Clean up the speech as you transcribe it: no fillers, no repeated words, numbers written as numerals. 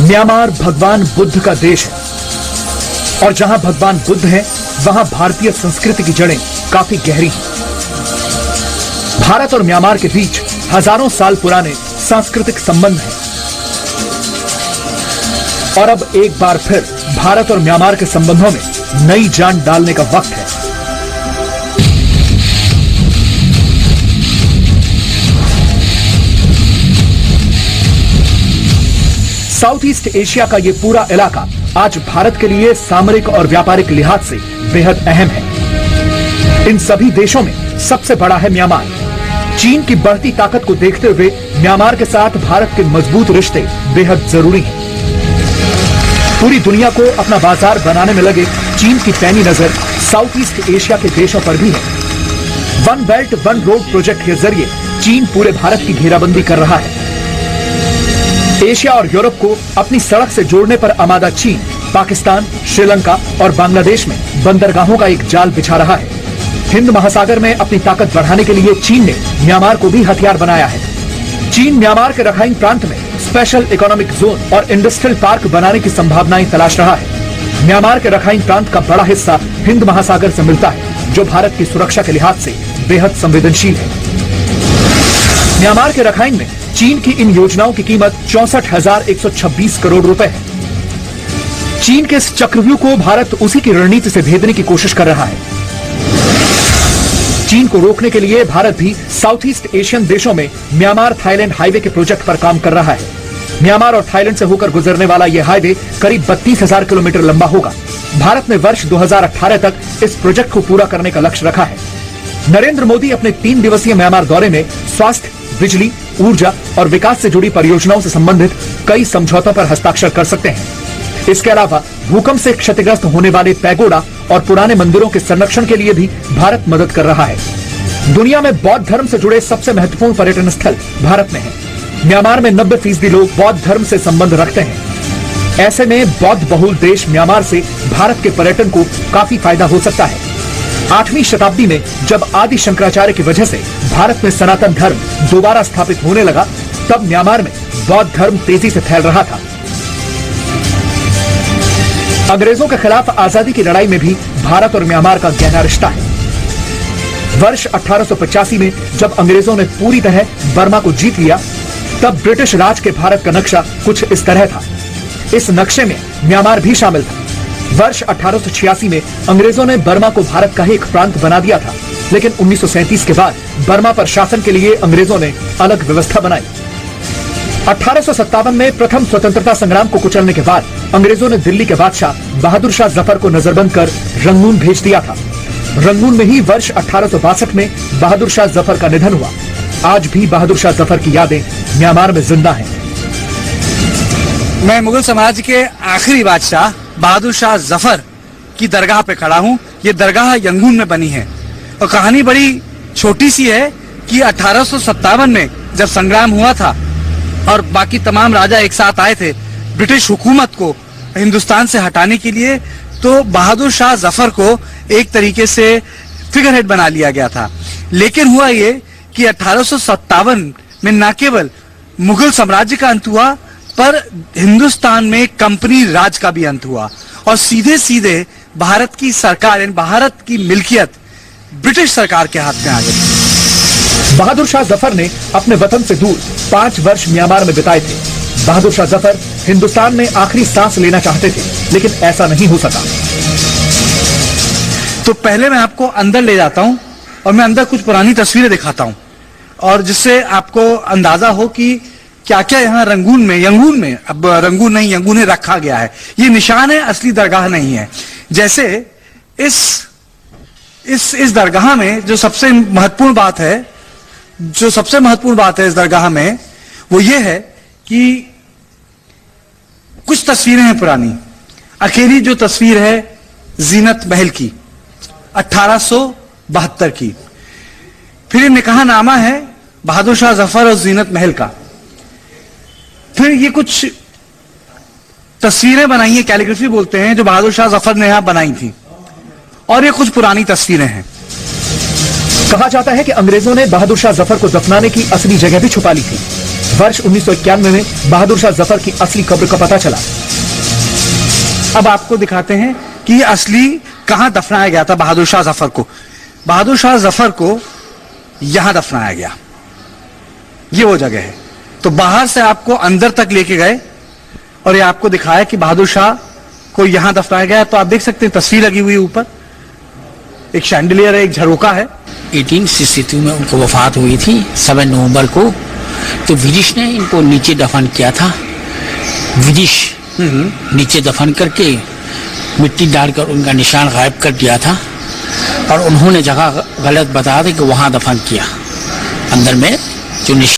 Myanmar भगवान बुद्ध का देश है और जहां भगवान बुद्ध हैं, वहां भारतीय संस्कृति की जड़ें काफी गहरी हैं। भारत और म्यांमार के बीच हजारों साल पुराने सांस्कृतिक संबंध हैं और अब एक बार फिर भारत और म्यांमार के संबंधों में नई जान डालने का वक्त है। साउथ ईस्ट एशिया का यह पूरा इलाका आज भारत के लिए सामरिक और व्यापारिक लिहाज से बेहद अहम है। इन सभी देशों में सबसे बड़ा है म्यांमार। चीन की बढ़ती ताकत को देखते हुए म्यांमार के साथ भारत के मजबूत रिश्ते बेहद जरूरी हैं। पूरी दुनिया को अपना बाजार बनाने में लगे चीन की पैनी नजर साउथ ईस्ट एशिया के देशों पर भी है। One belt one road project के जरिए चीन पूरे भारत की घेराबंदी कर रहा है। एशिया और यूरोप को अपनी सड़क से जोड़ने पर आमादा चीन पाकिस्तान, श्रीलंका और बांग्लादेश में बंदरगाहों का एक जाल बिछा रहा है। हिंद महासागर में अपनी ताकत बढ़ाने के लिए चीन ने म्यांमार को भी हथियार बनाया है। चीन म्यांमार के रखाइन प्रांत में स्पेशल इकोनॉमिक जोन और इंडस्ट्रियल पार्क बनाने की संभावनाएं तलाश रहा है। म्यांमार के रखाइन प्रांत का बड़ा हिस्सा हिंद महासागर से मिलता है, जो भारत की सुरक्षा के लिहाज से बेहद संवेदनशील है। म्यांमार के रखाइन में चीन की इन योजनाओं की कीमत 64,126 करोड़ रुपए है। चीन के इस चक्रव्यूह को भारत उसी की रणनीति से भेदने की कोशिश कर रहा है। चीन को रोकने के लिए भारत भी साउथ ईस्ट एशियन देशों में म्यांमार थाईलैंड हाईवे के प्रोजेक्ट पर काम कर रहा है। म्यांमार और थाईलैंड से होकर गुजरने वाला यह हाईवे करीब 32,000 किलोमीटर लंबा होगा। भारत ने वर्ष 2018 तक इस प्रोजेक्ट को पूरा करने का लक्ष्य रखा है। नरेंद्र मोदी अपने 3 दिवसीय म्यांमार दौरे में स्वास्थ्य, बिजली, ऊर्जा और विकास से जुड़ी परियोजनाओं से संबंधित कई समझौतों पर हस्ताक्षर कर सकते हैं। इसके अलावा भूकंप से क्षतिग्रस्त होने वाले पैगोडा और पुराने मंदिरों के संरक्षण के लिए भी भारत मदद कर रहा है। दुनिया में बौद्ध धर्म से जुड़े सबसे महत्वपूर्ण पर्यटन स्थल भारत में है। म्यांमार में 90% लोग बौद्ध धर्म से संबंध रखते हैं। ऐसे में बौद्ध बहुल देश म्यांमार से भारत के पर्यटन को काफी फायदा हो सकता है। 8वीं शताब्दी में जब आदि शंकराचार्य की वजह से भारत में सनातन धर्म दोबारा स्थापित होने लगा, तब म्यांमार में बौद्ध धर्म तेजी से फैल रहा था। अंग्रेजों के खिलाफ आजादी की लड़ाई में भी भारत और म्यांमार का गहरा रिश्ता है। वर्ष 1885 में जब अंग्रेजों ने पूरी तरह बर्मा को जीत लिया, तब ब्रिटिश राज के भारत का नक्शा कुछ इस तरह था। इस नक्शे में म्यांमार भी शामिल था। वर्ष 1886 में अंग्रेजों ने बर्मा को भारत का ही एक प्रांत बना दिया था, लेकिन 1937 के बाद बर्मा पर शासन के लिए अंग्रेजों ने अलग व्यवस्था बनाई। 1857 में प्रथम स्वतंत्रता संग्राम को कुचलने के बाद अंग्रेजों ने दिल्ली के बादशाह बहादुर शाह जफर को नजरबंद कर रंगून भेज दिया था। रंगून में ही वर्ष 1862 में बहादुर शाह जफर का निधन हुआ। आज भी बहादुर शाह जफर की यादें म्यांमार में जिंदा हैं। मैं मुगल साम्राज्य के आखिरी बादशाह बहादुर शाह जफर की दरगाह पे खड़ा हूँ। ये दरगाह यंगून में बनी है और कहानी बड़ी छोटी सी है कि 1857 में जब संग्राम हुआ था और बाकी तमाम राजा एक साथ आए थे ब्रिटिश हुकूमत को हिंदुस्तान से हटाने के लिए, तो बहादुर शाह जफर को एक तरीके से फिगर हेड बना लिया गया था। लेकिन हुआ ये कि 1857 में न केवल मुगल साम्राज्य का अंत हुआ, पर हिंदुस्तान में कंपनी राज का भी अंत हुआ और सीधे सीधे भारत की सरकार यानी भारत की मिल्कियत ब्रिटिश सरकार के हाथ में आ गई। बहादुर शाह जफर ने अपने वतन से दूर 5 वर्ष म्यांमार में बिताए थे। बहादुर शाह जफर हिंदुस्तान में आखिरी सांस लेना चाहते थे, लेकिन ऐसा नहीं हो सका। तो पहले मैं आपको अंदर ले जाता हूं और मैं अंदर कुछ पुरानी तस्वीरें दिखाता हूं, और जिससे आपको अंदाजा हो कि क्या क्या यहाँ यंगून में अब रंगून नहीं, यंगून रखा गया है। ये निशान है, असली दरगाह नहीं है। जैसे इस दरगाह में जो सबसे महत्वपूर्ण बात है इस दरगाह में, वो ये है कि कुछ तस्वीरें हैं पुरानी। अकेली जो तस्वीर है जीनत महल की 1872 की। फिर ये निकाहनामा है बहादुर शाह जफर और जीनत महल का। फिर ये कुछ तस्वीरें बनाई है, कैलीग्राफी बोलते हैं, जो बहादुर शाह जफर ने यहां बनाई थी। और ये कुछ पुरानी तस्वीरें हैं। कहा जाता है कि अंग्रेजों ने बहादुर शाह जफर को दफनाने की असली जगह भी छुपा ली थी। वर्ष 1991 में बहादुर शाह जफर की असली कब्र का पता चला। अब आपको दिखाते हैं कि ये असली कहां दफनाया गया था बहादुर शाह जफर को। बहादुर शाह जफर को यहां दफनाया गया, ये वो जगह है। तो बाहर से आपको अंदर तक लेके गए और ये आपको दिखाया कि बहादुर शाह को यहां दफनाया गया है। तो आप देख सकते हैं तस्वीर लगी हुई है ऊपर, एक शैंडलियर है, एक झरोका है। 1862 में उनको वफात हुई थी 7 नवंबर को। तो ब्रिटिश ने इनको नीचे दफन किया था। ब्रिटिश नीचे दफन करके मिट्टी डालकर उनका निशान गायब कर दिया था और उन्होंने जगह गलत बता दी कि वहां दफन किया। अंदर में जो निशान